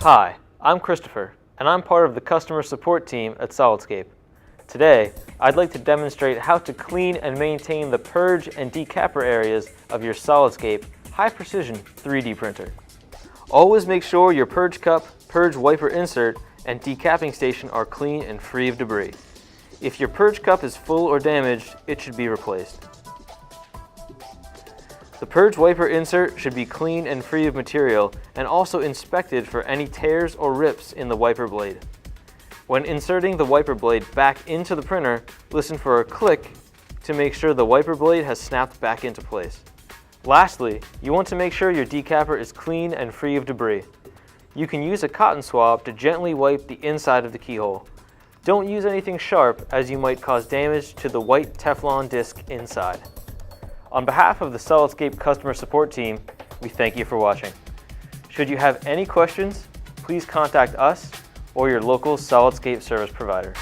Hi, I'm Christopher, and I'm part of the customer support team at Solidscape. Today, I'd like to demonstrate how to clean and maintain the purge and decapper areas of your Solidscape high-precision 3D printer. Always make sure your purge cup, purge wiper insert, and decapping station are clean and free of debris. If your purge cup is full or damaged, it should be replaced. The purge wiper insert should be clean and free of material and also inspected for any tears or rips in the wiper blade. When inserting the wiper blade back into the printer, listen for a click to make sure the wiper blade has snapped back into place. Lastly, you want to make sure your decapper is clean and free of debris. You can use a cotton swab to gently wipe the inside of the keyhole. Don't use anything sharp, as you might cause damage to the white Teflon disc inside. On behalf of the Solidscape customer support team, we thank you for watching. Should you have any questions, please contact us or your local Solidscape service provider.